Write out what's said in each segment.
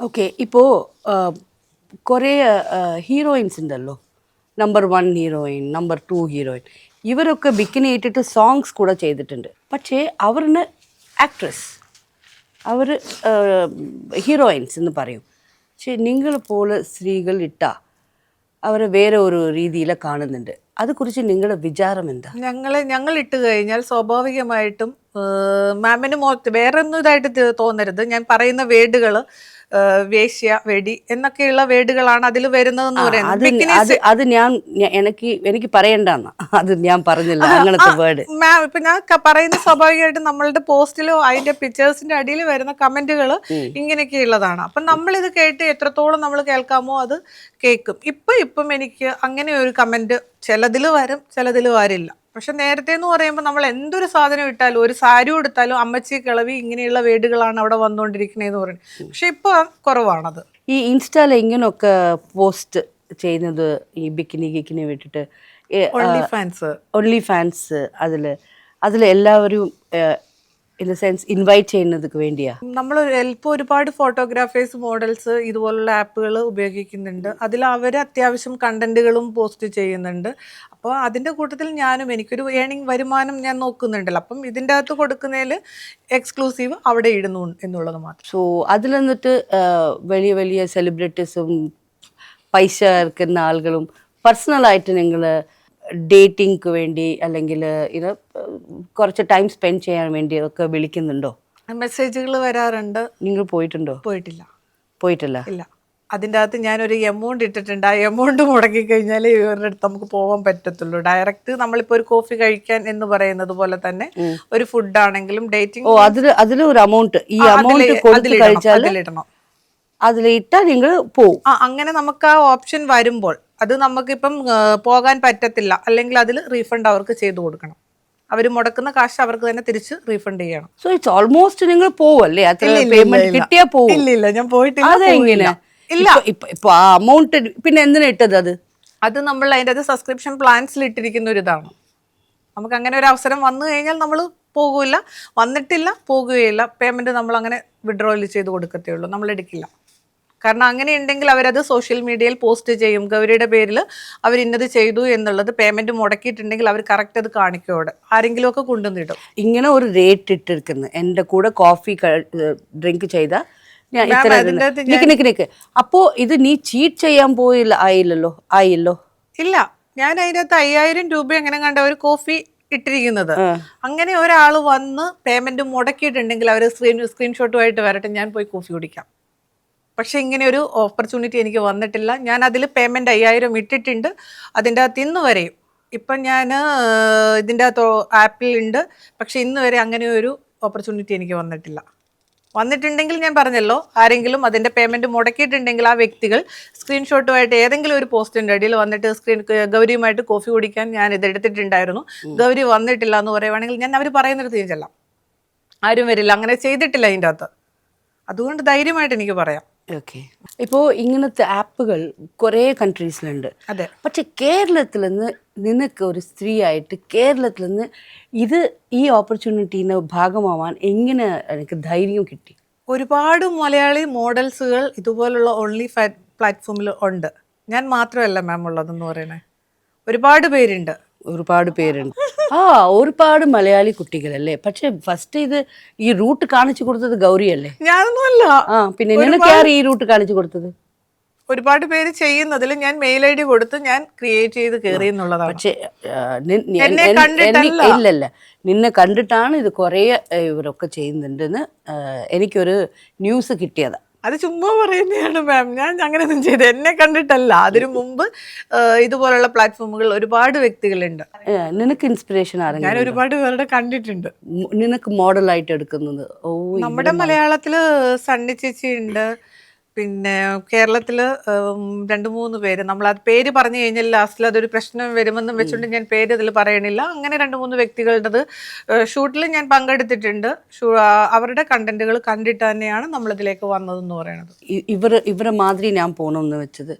Okay. ഇപ്പോൾ കുറേ heroines ഉണ്ടല്ലോ. Number 1 heroine, number 2 heroine. ഇവരൊക്കെ ബിക്കിനി ഇട്ടിട്ട് സോങ്സ് കൂടെ ചെയ്തിട്ടുണ്ട്. പക്ഷേ അവരിന് ആക്ട്രസ്, അവർ ഹീറോയിൻസ് എന്ന് പറയും. പക്ഷേ നിങ്ങൾ പോലെ സ്ത്രീകൾ ഇട്ടാൽ അവരെ വേറെ ഒരു രീതിയിൽ കാണുന്നുണ്ട്. അതേക്കുറിച്ച് നിങ്ങളുടെ വിചാരം എന്താ? ഞങ്ങൾ ഇട്ട് കഴിഞ്ഞാൽ സ്വാഭാവികമായിട്ടും മാമിന് വേറെ ഒന്നും ഇതായിട്ട് തോന്നരുത്. ഞാൻ പറയുന്ന വേർഡുകൾ വേശ്യ, വെടി എന്നൊക്കെയുള്ള വേർഡുകളാണ് അതിൽ വരുന്നതെന്ന് പറയുന്നത്. അത് അത് അത് എനിക്ക് പറയണ്ടെന്ന അത് ഞാൻ പറഞ്ഞില്ല അങ്ങനത്തെ വേർഡ്. മാം ഇപ്പൊ ഞാൻ പറയുന്ന സ്വാഭാവികമായിട്ടും നമ്മളുടെ പോസ്റ്റിലോ അതിന്റെ പിക്ചേഴ്സിന്റെ അടിയിൽ വരുന്ന കമന്റുകൾ ഇങ്ങനെയൊക്കെയുള്ളതാണ്. അപ്പം നമ്മളിത് കേട്ട് എത്രത്തോളം നമ്മൾ കേൾക്കാമോ അത് കേൾക്കും. ഇപ്പം എനിക്ക് അങ്ങനെ ഒരു കമന്റ് ചിലതിൽ വരും, ചിലതിൽ വരില്ല. പക്ഷെ നേരത്തെ എന്ന് പറയുമ്പോൾ നമ്മൾ എന്തൊരു സാധനം ഇട്ടാലും, ഒരു സാരി എടുത്താലും അമ്മച്ചി, കിളവി, ഇങ്ങനെയുള്ള വേർഡുകളാണ് അവിടെ വന്നുകൊണ്ടിരിക്കണേന്ന് പറയുന്നത്. പക്ഷെ ഇപ്പൊ കുറവാണത്. ഈ ഇൻസ്റ്റയിൽ ഇങ്ങനെയൊക്കെ പോസ്റ്റ് ചെയ്യുന്നത് ഈ ബിക്കിനി വിട്ടിട്ട് ഓൺലി ഫാൻസ് അതിൽ എല്ലാവരും ഇൻ ദ സെൻസ് ഇൻവൈറ്റ് ചെയ്യുന്നതിന് വേണ്ടിയാ. നമ്മൾ ഇപ്പോൾ ഒരുപാട് ഫോട്ടോഗ്രാഫേഴ്സ്, മോഡൽസ് ഇതുപോലുള്ള ആപ്പുകൾ ഉപയോഗിക്കുന്നുണ്ട്. അതിൽ അവർ അത്യാവശ്യം കണ്ടന്റുകളും പോസ്റ്റ് ചെയ്യുന്നുണ്ട്. അപ്പോൾ അതിൻ്റെ കൂട്ടത്തിൽ എനിക്കൊരു വരുമാനം ഞാൻ നോക്കുന്നുണ്ടല്ലോ. അപ്പം ഇതിൻ്റെ അകത്ത് കൊടുക്കുന്നതിൽ എക്സ്ക്ലൂസീവ് അവിടെ ഇടുന്നു എന്നുള്ളത് മാത്രം. സോ അതിൽ നിന്നിട്ട് വലിയ വലിയ സെലിബ്രിറ്റീസും പൈസ ഇറക്കുന്ന ആളുകളും പേഴ്സണലായിട്ട് നിങ്ങൾ ഡേറ്റിംഗ്ക്ക് വേണ്ടി അല്ലെങ്കിൽ ഇത് കുറച്ച് ടൈം സ്പെൻഡ് ചെയ്യാൻ വേണ്ടി ഒക്കെ വിളിക്കുന്നുണ്ടോ? മെസ്സേജുകൾ വരാറുണ്ട്. നിങ്ങൾ പോയിട്ടുണ്ടോ? പോയിട്ടില്ല. ഇല്ല. അതിൻ്റെ അകത്ത് ഞാനൊരു എമൗണ്ട് ഇട്ടിട്ടുണ്ട്. ആ എമൗണ്ട് മുടക്കി കഴിഞ്ഞാൽ ഇവരുടെ അടുത്ത് നമുക്ക് പോകാൻ പറ്റത്തുള്ളൂ. ഡയറക്റ്റ് നമ്മളിപ്പോൾ ഒരു കോഫി കഴിക്കാൻ എന്ന് പറയുന്നത് പോലെ തന്നെ ഒരു ഫുഡ് ആണെങ്കിലും ഡേറ്റിംഗ് അതിലൊരു എമൗണ്ട്, ഈ എമൗണ്ട് കൊടുത്ത് കഴിച്ചാൽ അതിലിട്ടാൽ നിങ്ങൾ പോവും. അങ്ങനെ നമുക്ക് ആ ഓപ്ഷൻ വരുമ്പോൾ അത് നമുക്കിപ്പം പോകാൻ പറ്റത്തില്ല, അല്ലെങ്കിൽ അതിൽ റീഫണ്ട് അവർക്ക് ചെയ്തു കൊടുക്കണം. അവർ മുടക്കുന്ന കാശ് അവർക്ക് തന്നെ തിരിച്ച് റീഫണ്ട് ചെയ്യണം. സോ ഇറ്റ്സ് ഓൾമോസ്റ്റ് നിങ്ങൾ പോവല്ലേ? കിട്ടിയാ പോവും. ഇല്ല, ഞാൻ പോയിട്ടില്ല. അതെങ്ങനെ? ഇല്ല, ഇപ്പൊ ആ അമൗണ്ട് പിന്നെ എന്തിനാ ഇട്ടത്? അത് നമ്മൾ അതിൻ്റെ അത് സബ്സ്ക്രിപ്ഷൻ പ്ലാൻസിൽ ഇട്ടിരിക്കുന്ന ഒരു ഇതാണ്. നമുക്ക് അങ്ങനെ ഒരു അവസരം വന്നു കഴിഞ്ഞാൽ നമ്മൾ പോകില്ല, വന്നിട്ടില്ല പോകുകയില്ല. പേയ്മെന്റ് നമ്മൾ അങ്ങനെ വിഡ്രോയിൽ ചെയ്ത് കൊടുക്കത്തേ ഉള്ളൂ, നമ്മൾ എടുക്കില്ല. കാരണം അങ്ങനെ ഉണ്ടെങ്കിൽ അവരത് സോഷ്യൽ മീഡിയയിൽ പോസ്റ്റ് ചെയ്യും. ഗൗരിയുടെ പേരിൽ അവർ ഇന്നത് ചെയ്തു എന്നുള്ളത് പേയ്മെന്റ് മുടക്കിയിട്ടുണ്ടെങ്കിൽ അവർ കറക്റ്റ് അത് കാണിക്കോടെ ആരെങ്കിലും ഒക്കെ കൊണ്ടുവന്നിടും. ഇങ്ങനെ ഒരു റേറ്റ് ഇട്ടിരിക്കുന്നു. എൻ്റെ കൂടെ കോഫി ഡ്രിങ്ക് ചെയ്ത നിക്ക് അപ്പോ ഇത് നീ ചീറ്റ് ചെയ്യാൻ ആയില്ലോ? ഇല്ല, ഞാൻ അതിനകത്ത് 5000 രൂപ എങ്ങനെ കണ്ട ഒരു കോഫി ഇട്ടിരിക്കുന്നത്. അങ്ങനെ ഒരാൾ വന്ന് പേയ്മെന്റ് മുടക്കിയിട്ടുണ്ടെങ്കിൽ അവർ സ്ക്രീൻഷോട്ടുമായിട്ട് വരട്ടെ, ഞാൻ പോയി കോഫി കുടിക്കാം. പക്ഷെ ഇങ്ങനെ ഒരു ഓപ്പർച്യൂണിറ്റി എനിക്ക് വന്നിട്ടില്ല. ഞാൻ അതിൽ പേയ്മെന്റ് 5000 ഇട്ടിട്ടുണ്ട്. അതിൻ്റെ അകത്ത് ഇന്ന് വരെയും ഇപ്പം ഞാൻ ഇതിൻ്റെ അകത്ത് ആപ്പിൽ ഉണ്ട്. പക്ഷെ ഇന്ന് വരെ അങ്ങനെ ഒരു ഓപ്പർച്യൂണിറ്റി എനിക്ക് വന്നിട്ടുണ്ടെങ്കിൽ ഞാൻ പറഞ്ഞല്ലോ, ആരെങ്കിലും അതിൻ്റെ പേയ്മെന്റ് മുടക്കിയിട്ടുണ്ടെങ്കിൽ ആ വ്യക്തികൾ സ്ക്രീൻഷോട്ടുമായിട്ട് ഏതെങ്കിലും ഒരു പോസ്റ്റിൻ്റെ അടിയിൽ വന്നിട്ട് ഗൗരിയുമായിട്ട് കോഫി കുടിക്കാൻ ഞാൻ ഇതെടുത്തിട്ടുണ്ടായിരുന്നു, ഗൗരി വന്നിട്ടില്ല എന്ന് പറയുവാണെങ്കിൽ ഞാൻ അവർ പറയുന്നിടത്ത് ഞാൻ ചെല്ലാം. ആരും വരില്ല, അങ്ങനെ ചെയ്തിട്ടില്ല അതിൻ്റെ അകത്ത്. അതുകൊണ്ട് ധൈര്യമായിട്ട് എനിക്ക് പറയാം. ഓക്കെ. ഇപ്പോൾ ഇങ്ങനത്തെ ആപ്പുകൾ കുറേ കൺട്രീസിലുണ്ട്. അതെ. പക്ഷെ കേരളത്തിൽ നിന്ന് നിനക്ക് ഒരു സ്ത്രീ ആയിട്ട് കേരളത്തിൽ നിന്ന് ഈ ഓപ്പർച്യൂണിറ്റീൻ്റെ ഭാഗമാവാൻ എങ്ങനെ എനിക്ക് ധൈര്യം കിട്ടി? ഒരുപാട് മലയാളി മോഡൽസുകൾ ഇതുപോലുള്ള ഓൺലി പ്ലാറ്റ്ഫോമിൽ ഉണ്ട്. ഞാൻ മാത്രമല്ല മാം ഉള്ളതെന്ന് പറയണേ, ഒരുപാട് പേരുണ്ട്. ഒരുപാട് മലയാളി കുട്ടികളല്ലേ. പക്ഷെ ഫസ്റ്റ് ഈ റൂട്ട് കാണിച്ചു കൊടുത്തത് ഗൗരിയല്ലേ? ഞാനൊന്നുമല്ല. പിന്നെ നിനക്ക് ഈ റൂട്ട് കാണിച്ചു കൊടുത്തത്? ഒരുപാട് പേര് ചെയ്യുന്നതിൽ ഞാൻ മെയിൽ ID കൊടുത്ത് ഞാൻ ക്രിയേറ്റ് ചെയ്ത് കയറി എന്നുള്ളതാണ്. പക്ഷെ ഇല്ലല്ല, നിന്നെ കണ്ടിട്ടാണ് ഇത് കുറേ ഇവരൊക്കെ ചെയ്യുന്നുണ്ടെന്ന് എനിക്കൊരു ന്യൂസ് കിട്ടിയതാ. അത് ചുമ്മാ പറയുന്നതാണ് മാം. ഞാൻ അങ്ങനെയൊന്നും ചെയ്ത് എന്നെ കണ്ടിട്ടല്ല. അതിനു മുമ്പ് ഇതുപോലുള്ള പ്ലാറ്റ്ഫോമുകൾ ഒരുപാട് വ്യക്തികളുണ്ട്. നിനക്ക് ഇൻസ്പിറേഷൻ ആരെങ്കിലും? ഞാൻ ഒരുപാട് പേരുടെ കണ്ടിട്ടുണ്ട്. നിനക്ക് മോഡലായിട്ട് എടുക്കുന്നത്? നമ്മുടെ മലയാളത്തില് സണ്ണി ചേച്ചി ഉണ്ട്, പിന്നെ കേരളത്തില് 2-3 പേര്. നമ്മൾ അത് പേര് പറഞ്ഞു കഴിഞ്ഞാൽ ലാസ്റ്റിൽ അതൊരു പ്രശ്നം വരുമെന്നും വെച്ചുകൊണ്ട് ഞാൻ പേര് ഇതിൽ പറയണില്ല. അങ്ങനെ 2-3 വ്യക്തികളുടേത് ഷൂട്ടിൽ ഞാൻ പങ്കെടുത്തിട്ടുണ്ട്. അവരുടെ കണ്ടന്റുകൾ കണ്ടിട്ട് തന്നെയാണ് നമ്മളിതിലേക്ക് വന്നതെന്ന് പറയുന്നത്. ഇവരെ മാതിരി ഞാൻ പോകണമെന്ന് വെച്ചത്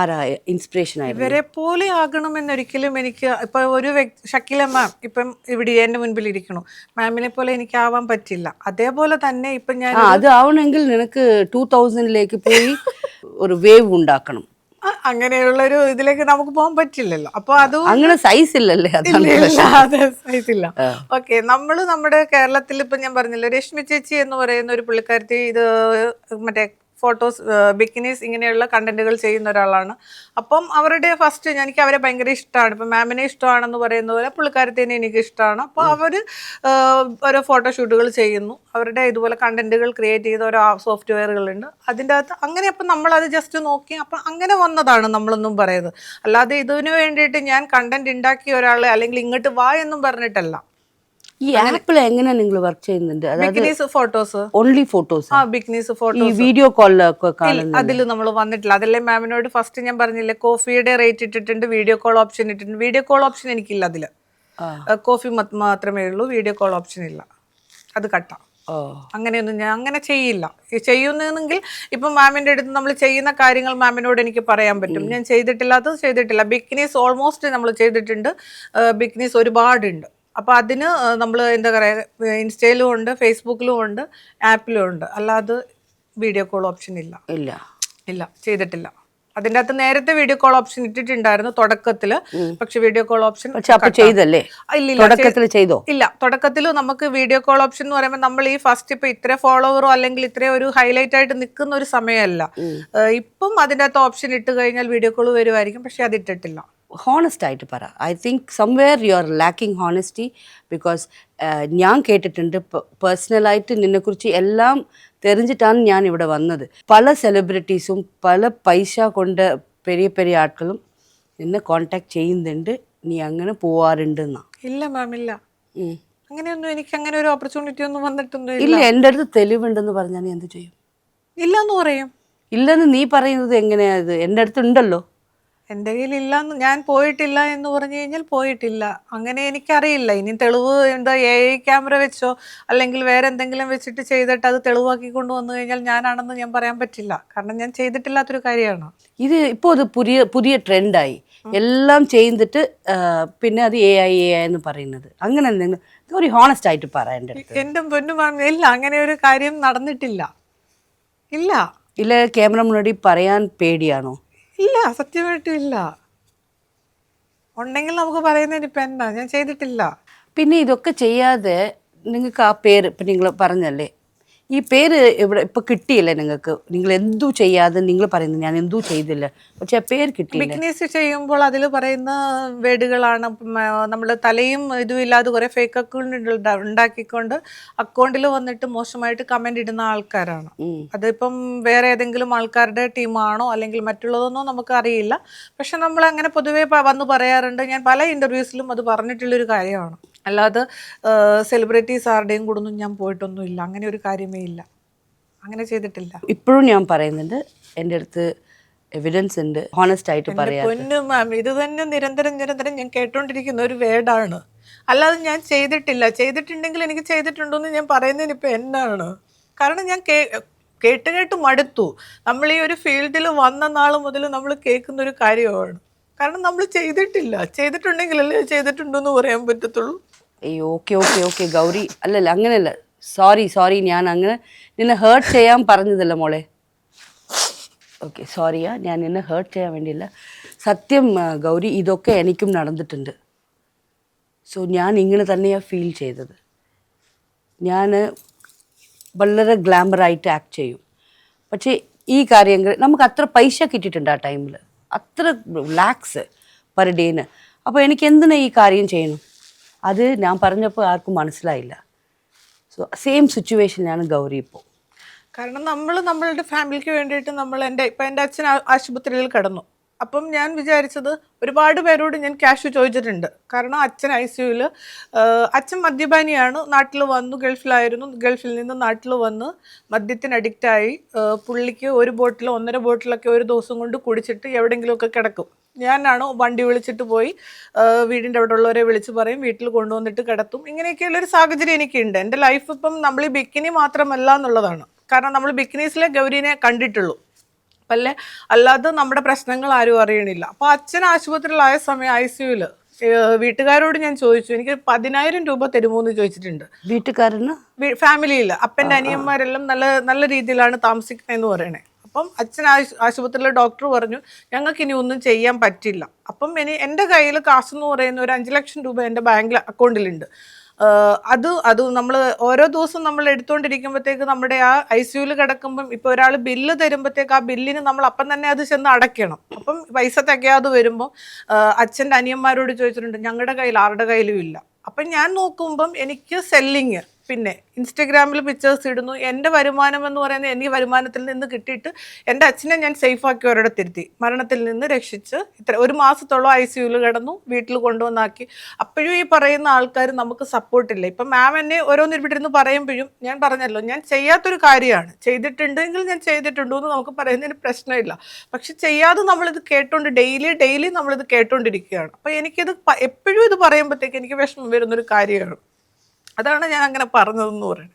ആരാ ഇൻസ്പിറേഷൻ ആയിരുന്നു? ഇവരെ പോലെ ആകണമെന്നൊരിക്കലും എനിക്ക് ഇപ്പൊ ഒരു ഷക്കീല മാം ഇപ്പം ഇവിടെ എന്റെ മുൻപിൽ ഇരിക്കണു, മാമിനെ പോലെ എനിക്ക് ആവാൻ പറ്റില്ല. അതേപോലെ തന്നെ ഇപ്പൊ ഞാൻ അത് ആവണമെങ്കിൽ നിനക്ക് 2000ലേക്ക് പോയി ഒരു വേവ് ഉണ്ടാക്കണം. അങ്ങനെയുള്ളൊരു ഇതിലേക്ക് നമുക്ക് പോകാൻ പറ്റില്ലല്ലോ. അപ്പൊ അതും അങ്ങനെ സൈസ് ഇല്ലല്ലേ, സൈസ് ഇല്ല. ഓക്കെ, നമ്മള് നമ്മുടെ കേരളത്തിൽ ഇപ്പൊ ഞാൻ പറഞ്ഞില്ല, രശ്മി ചേച്ചി എന്ന് പറയുന്ന ഒരു പുള്ളിക്കാരത്തി ഇത് മറ്റേ ഫോട്ടോസ് ബിക്കിനീസ് ഇങ്ങനെയുള്ള കണ്ടന്റുകൾ ചെയ്യുന്ന ഒരാളാണ്. അപ്പം അവരുടെ ഫസ്റ്റ് എനിക്ക് അവരെ ഭയങ്കര ഇഷ്ടമാണ്. ഇപ്പം മാമിനെ ഇഷ്ടമാണെന്ന് പറയുന്ന പോലെ പുള്ളിക്കാരത്തിനെ എനിക്ക് ഇഷ്ടമാണ്. അപ്പോൾ അവർ ഓരോ ഫോട്ടോഷൂട്ടുകൾ ചെയ്യുന്നു, അവരുടെ ഇതുപോലെ കണ്ടന്റുകൾ ക്രിയേറ്റ് ചെയ്ത ഓരോ സോഫ്റ്റ്വെയറുകളുണ്ട് അതിൻ്റെ അകത്ത്. അങ്ങനെ അപ്പം നമ്മളത് ജസ്റ്റ് നോക്കി അപ്പം അങ്ങനെ വന്നതാണ് നമ്മളൊന്നും പറയുന്നത്. അല്ലാതെ ഇതിനു വേണ്ടിയിട്ട് ഞാൻ കണ്ടന്റ് ഉണ്ടാക്കിയ ഒരാളെ അല്ലെങ്കിൽ ഇങ്ങോട്ട് വാ എന്നും പറഞ്ഞിട്ടല്ല. ഈ ആപ്പിൽ എങ്ങനെ നിങ്ങൾ വർക്ക് ചെയ്യുന്നുണ്ട്? ബിക്കിനീസ് ഫോട്ടോസ്, ഓൺലി ഫോട്ടോസ്? ബിക്കിനീസ് ഈ ഫോട്ടോസ് വീഡിയോ കോളിലൊക്കെ കാണുന്നത് അതിൽ നമ്മൾ വന്നിട്ടില്ല. അതല്ലേ മാമിനോട് ഫസ്റ്റ് ഞാൻ പറഞ്ഞില്ലേ, കോഫിയുടെ റേറ്റ് ഇട്ടിട്ടുണ്ട്, വീഡിയോ കോൾ ഓപ്ഷൻ ഇട്ടിട്ടുണ്ട്. വീഡിയോ കോൾ ഓപ്ഷൻ എനിക്കില്ല അതിൽ. കോഫി മാത്രമേ ഉള്ളൂ, വീഡിയോ കോൾ ഓപ്ഷൻ ഇല്ല, അത് കട്ടാം. അങ്ങനെയൊന്നും ഞാൻ അങ്ങനെ ചെയ്യില്ല. ചെയ്യുന്നെങ്കിൽ ഇപ്പം മാമിൻ്റെ അടുത്ത് നമ്മൾ ചെയ്യുന്ന കാര്യങ്ങൾ മാമിനോട് എനിക്ക് പറയാൻ പറ്റും. ഞാൻ ചെയ്തിട്ടില്ല, അത് ചെയ്തിട്ടില്ല. ബിക്കിനീസ് ഓൾമോസ്റ്റ് നമ്മൾ ചെയ്തിട്ടുണ്ട്, ബിക്കിനീസ് ഒരുപാടുണ്ട്. അപ്പോൾ അതിന് നമ്മൾ എന്താ പറയുക, ഇൻസ്റ്റയിലും ഉണ്ട്, ഫേസ്ബുക്കിലും ഉണ്ട്, ആപ്പിലും ഉണ്ട്. അല്ലാതെ വീഡിയോ കോൾ ഓപ്ഷൻ ഇല്ല. ഇല്ല, ചെയ്തിട്ടില്ല. അതിൻ്റെ അകത്ത് നേരത്തെ വീഡിയോ കോൾ ഓപ്ഷൻ ഇട്ടിട്ടുണ്ടായിരുന്നു തുടക്കത്തില്, പക്ഷെ വീഡിയോ കോൾ ഓപ്ഷൻ ചെയ്തല്ലേ? ഇല്ല, തുടക്കത്തിൽ നമുക്ക് വീഡിയോ കോൾ ഓപ്ഷൻ എന്ന് പറയുമ്പോൾ നമ്മൾ ഈ ഫസ്റ്റ് ഇപ്പൊ ഇത്ര ഫോളോവറോ അല്ലെങ്കിൽ ഇത്ര ഒരു ഹൈലൈറ്റ് ആയിട്ട് നിൽക്കുന്ന ഒരു സമയമല്ല. ഇപ്പം അതിൻ്റെ അകത്ത് ഓപ്ഷൻ ഇട്ട് കഴിഞ്ഞാൽ വീഡിയോ കോൾ വരുമായിരിക്കും, പക്ഷെ അത് ഇട്ടിട്ടില്ല. ഹോണസ്റ്റ് ആയിട്ട് പറ. I think somewhere you are lacking honesty. Because ഞാൻ കേട്ടിട്ടുണ്ട്, പേഴ്സണലായിട്ട് നിന്നെക്കുറിച്ച് എല്ലാം தெரிஞ்சிட்டாണ് ഞാൻ ഇവിടെ വന്നത്. പല സെലിബ്രിറ്റീസും പല പൈസ കൊണ്ട് പെരിയ പെരിയ ആட்களுം നിന്നെ കോണ്ടാക്ട് ചെയ്യുന്നുണ്ട്, നീ അങ്ങനെ പോവാറുണ്ടെന്നാ? ഇല്ല മാം, ഇല്ല. അങ്ങനെയൊന്നും എനിക്ക് അങ്ങനെ ഒരു ഓപ്പർച്യൂണിറ്റി ഒന്നും വന്നിട്ടൊന്നും ഇല്ല. എൻ്റെ അടുത്ത് തെളിവുണ്ടെന്ന് പറഞ്ഞാൽ നീ എന്ത് ചെയ്യും? ഇല്ലെന്ന് പറയും. ഇല്ലെന്ന് നീ പറയുന്നത് എങ്ങനെയാ? ഇത് എൻ്റെ അടുത്ത് ഉണ്ടല്ലോ. എൻ്റെ കയ്യിൽ ഇല്ലാന്ന്, ഞാൻ പോയിട്ടില്ല എന്ന് പറഞ്ഞു കഴിഞ്ഞാൽ പോയിട്ടില്ല. അങ്ങനെ എനിക്കറിയില്ല. ഇനി തെളിവ് എന്താ AI ക്യാമറ വെച്ചോ അല്ലെങ്കിൽ വേറെ എന്തെങ്കിലും വെച്ചിട്ട് ചെയ്തിട്ട് അത് തെളിവാക്കി കൊണ്ടുവന്നു കഴിഞ്ഞാൽ ഞാനാണെന്ന് ഞാൻ പറയാൻ പറ്റില്ല. കാരണം ഞാൻ ചെയ്തിട്ടില്ലാത്തൊരു കാര്യമാണ് ഇത്. ഇപ്പോൾ അത് പുതിയ ട്രെൻഡായി, എല്ലാം ചെയ്തിട്ട് പിന്നെ അത് AI എന്ന് പറയുന്നത്. അങ്ങനെ എന്തെങ്കിലും ഒരു ഹോണസ്റ്റ് ആയിട്ട് പറ എൻ്റെ അടുത്ത്. എൻ്റെ പൊന്നു മാം, ഇല്ല, അങ്ങനെ ഒരു കാര്യം നടന്നിട്ടില്ല. ഇല്ല. ഇല്ല, ക്യാമറ മുன்னாடி പറയാൻ പേടിയാണോ? ഇല്ല, സത്യമായിട്ടും ഇല്ല. ഉണ്ടെങ്കിൽ നമുക്ക് പറയുന്നതിന് ഇപ്പം എന്താ, ഞാൻ ചെയ്തിട്ടില്ല. പിന്നെ ഇതൊക്കെ ചെയ്യാതെ നിങ്ങൾക്ക് ആ പേര് ഇപ്പം നിങ്ങൾ പറഞ്ഞല്ലേ, ഈ പേര് ഇവിടെ ഇപ്പോൾ കിട്ടിയില്ലേ നിങ്ങൾക്ക്? നിങ്ങൾ എന്തു ചെയ്യാതെ നിങ്ങൾ പറയുന്നത് ഞാൻ എന്തു ചെയ്തില്ല, പക്ഷെ ആ പേര് കിട്ടിയില്ല. ബിക്കിനീസ് ചെയ്യുമ്പോൾ അതിൽ പറയുന്ന വേർഡുകളാണ് നമ്മൾ തലയും ഇതും ഇല്ലാതെ കുറേ ഫേക്ക് അക്കൗണ്ട് ഉണ്ടാക്കിക്കൊണ്ട് അക്കൗണ്ടിൽ വന്നിട്ട് മോശമായിട്ട് കമന്റ് ഇടുന്ന ആൾക്കാരാണ്. അതിപ്പം വേറെ ഏതെങ്കിലും ആൾക്കാരുടെ ടീമാണോ അല്ലെങ്കിൽ മറ്റുള്ളതൊന്നും നമുക്ക് അറിയില്ല. പക്ഷെ നമ്മൾ അങ്ങനെ പൊതുവേ വന്ന് പറയാറുണ്ട്. ഞാൻ പല ഇന്റർവ്യൂസിലും അത് പറഞ്ഞിട്ടുള്ളൊരു കാര്യമാണ്. അല്ലാതെ സെലിബ്രിറ്റീസ് ആരുടെയും കൂടെ ഒന്നും ഞാൻ പോയിട്ടൊന്നും ഇല്ല. അങ്ങനെ ഒരു കാര്യമേ ഇല്ല, അങ്ങനെ ചെയ്തിട്ടില്ല. ഇപ്പോഴും ഞാൻ പറയുന്നുണ്ട്, എൻ്റെ അടുത്ത് എവിഡൻസ് ഉണ്ട്, ഹോണസ്റ്റ് ആയിട്ട് പറയാം. പൊന്നു മാം, ഇത് തന്നെ നിരന്തരം ഞാൻ കേട്ടോണ്ടിരിക്കുന്ന ഒരു വേർഡാണ്. അല്ലാതെ ഞാൻ ചെയ്തിട്ടില്ല. ചെയ്തിട്ടുണ്ടെങ്കിൽ എനിക്ക് ചെയ്തിട്ടുണ്ടോയെന്ന് ഞാൻ പറയുന്നതിന് ഇപ്പം എന്നാണ്? കാരണം ഞാൻ കേട്ട് മടുത്തു. നമ്മൾ ഈ ഒരു ഫീൽഡിൽ വന്ന നാൾ മുതൽ നമ്മൾ കേൾക്കുന്ന ഒരു കാര്യമാണ്. കാരണം നമ്മൾ ചെയ്തിട്ടില്ല. ചെയ്തിട്ടുണ്ടെങ്കിലല്ലേ ചെയ്തിട്ടുണ്ടോയെന്ന് പറയാൻ പറ്റത്തുള്ളൂ. ഓക്കെ ഗൗരി, അല്ലല്ല അങ്ങനെയല്ല, സോറി, ഞാൻ അങ്ങനെ നിന്നെ ഹേർട്ട് ചെയ്യാൻ പറഞ്ഞതല്ല മോളെ. ഓക്കെ, സോറിയാ, ഞാൻ നിന്നെ ഹേർട്ട് ചെയ്യാൻ വേണ്ടിയില്ല. സത്യം ഗൗരി, ഇതൊക്കെ എനിക്കും നടന്നിട്ടുണ്ട്. സോ ഞാൻ ഇങ്ങനെ തന്നെയാണ് ഫീൽ ചെയ്തത്. ഞാൻ വളരെ ഗ്ലാമറായിട്ട് ആക്ട് ചെയ്യും, പക്ഷേ ഈ കാര്യങ്ങൾ നമുക്ക് അത്ര പൈസ കിട്ടിയിട്ടുണ്ട് ആ ടൈമിൽ, അത്ര ലാക്സ് പെർ ഡേന്. അപ്പോൾ എനിക്ക് എന്തിനാ ഈ കാര്യം ചെയ്യണം? അത് ഞാൻ പറഞ്ഞപ്പോൾ ആർക്കും മനസ്സിലായില്ല. സോ സെയിം സിറ്റുവേഷനാണ് ഗൗരി ഇപ്പോൾ. കാരണം നമ്മളുടെ ഫാമിലിക്ക് വേണ്ടിയിട്ട് എൻ്റെ അച്ഛൻ ആശുപത്രിയിൽ കിടന്നു. അപ്പം ഞാൻ വിചാരിച്ചത്, ഒരുപാട് പേരോട് ഞാൻ ക്യാഷ് ചോദിച്ചിട്ടുണ്ട്. കാരണം അച്ഛൻ ICUവിൽ, അച്ഛൻ മദ്യപാനിയാണ്, നാട്ടിൽ വന്നു, ഗൾഫിലായിരുന്നു, ഗൾഫിൽ നിന്ന് നാട്ടിൽ വന്ന് മദ്യത്തിന് അഡിക്റ്റായി. പുള്ളിക്ക് 1 ബോട്ടിൽ 1.5 ബോട്ടിലൊക്കെ ഒരു ദിവസം കൊണ്ട് കുടിച്ചിട്ട് എവിടെയെങ്കിലുമൊക്കെ കിടക്കും. ഞാനാണ് വണ്ടി വിളിച്ചിട്ട് പോയി വീടിൻ്റെ അവിടെ ഉള്ളവരെ വിളിച്ച് പറയും, വീട്ടിൽ കൊണ്ടുവന്നിട്ട് കിടത്തും. ഇങ്ങനെയൊക്കെയുള്ളൊരു സാഹചര്യം എനിക്കുണ്ട്. എൻ്റെ ലൈഫ് ഇപ്പം നമ്മൾ ഈ ബിക്കിനി മാത്രമല്ല എന്നുള്ളതാണ്. കാരണം നമ്മൾ ബിക്കിനീസിലെ ഗൗരീനെ കണ്ടിട്ടുള്ളൂ. അല്ലേ, അല്ലാതെ നമ്മുടെ പ്രശ്നങ്ങൾ ആരും അറിയണില്ല. അപ്പോൾ അച്ഛൻ ആശുപത്രിയിലായ സമയം ICUല് വീട്ടുകാരോട് ഞാൻ ചോദിച്ചു, എനിക്ക് 10,000 രൂപ തരുമോ എന്ന് ചോദിച്ചിട്ടുണ്ട്. വീട്ടുകാരന് ഫാമിലിയിൽ അപ്പൻ്റെ അനിയന്മാരെല്ലാം നല്ല നല്ല രീതിയിലാണ് താമസിക്കുന്നതെന്ന് പറയണേ. അപ്പം അച്ഛൻ ആശുപത്രിയിലെ ഡോക്ടർ പറഞ്ഞു ഞങ്ങൾക്ക് ഇനി ഒന്നും ചെയ്യാൻ പറ്റില്ല. അപ്പം എൻ്റെ കയ്യിൽ കാശെന്ന് പറയുന്ന ഒരു 5 ലക്ഷം രൂപ എൻ്റെ ബാങ്ക് അക്കൗണ്ടിലുണ്ട്. അത് നമ്മൾ ഓരോ ദിവസം നമ്മൾ എടുത്തുകൊണ്ടിരിക്കുമ്പോഴത്തേക്ക് നമ്മുടെ ആ ICUല് കിടക്കുമ്പം ഇപ്പോൾ ഒരാൾ ബില്ല് തരുമ്പോഴത്തേക്ക് ആ ബില്ലിന് നമ്മൾ അപ്പം തന്നെ അത് ചെന്ന് അടയ്ക്കണം. അപ്പം പൈസ തികയാതെ വരുമ്പോൾ അച്ഛൻ്റെ അനിയന്മാരോട് ചോദിച്ചിട്ടുണ്ട്, ഞങ്ങളുടെ കയ്യിൽ ആരുടെ കയ്യിലും ഇല്ല. അപ്പം ഞാൻ നോക്കുമ്പം എനിക്ക് സെല്ലിങ്, പിന്നെ ഇൻസ്റ്റഗ്രാമിൽ പിക്ചേഴ്സ് ഇടുന്നു. എൻ്റെ വരുമാനം എന്ന് പറയുന്നത് എനിക്ക് വരുമാനത്തിൽ നിന്ന് കിട്ടിയിട്ട് എൻ്റെ അച്ഛനെ ഞാൻ സേഫാക്കി ഒരിടത്തിരുത്തി, മരണത്തിൽ നിന്ന് രക്ഷിച്ച് ഒരു മാസത്തോളം ICUല് കിടന്നു, വീട്ടിൽ കൊണ്ടുവന്നാക്കി. അപ്പോഴും ഈ പറയുന്ന ആൾക്കാർ നമുക്ക് സപ്പോർട്ടില്ല. ഇപ്പം മാം എന്നെ ഓരോന്നിരുന്ന് പറയുമ്പോഴും ഞാൻ പറഞ്ഞല്ലോ, ഞാൻ ചെയ്യാത്തൊരു കാര്യമാണ്, ചെയ്തിട്ടുണ്ടെങ്കിൽ ഞാൻ ചെയ്തിട്ടുണ്ടോ എന്ന് നമുക്ക് പറയുന്നതിന് പ്രശ്നമില്ല. പക്ഷെ ചെയ്യാതെ നമ്മളിത് കേട്ടോണ്ട് ഡെയിലി നമ്മളിത് കേട്ടോണ്ടിരിക്കുകയാണ്. അപ്പോൾ എനിക്കിത് എപ്പോഴും ഇത് പറയുമ്പോഴത്തേക്ക് എനിക്ക് വിഷമം വരുന്നൊരു കാര്യമാണ്. അതാണ് ഞാൻ അങ്ങനെ പറഞ്ഞതെന്ന് പറയുന്നത്.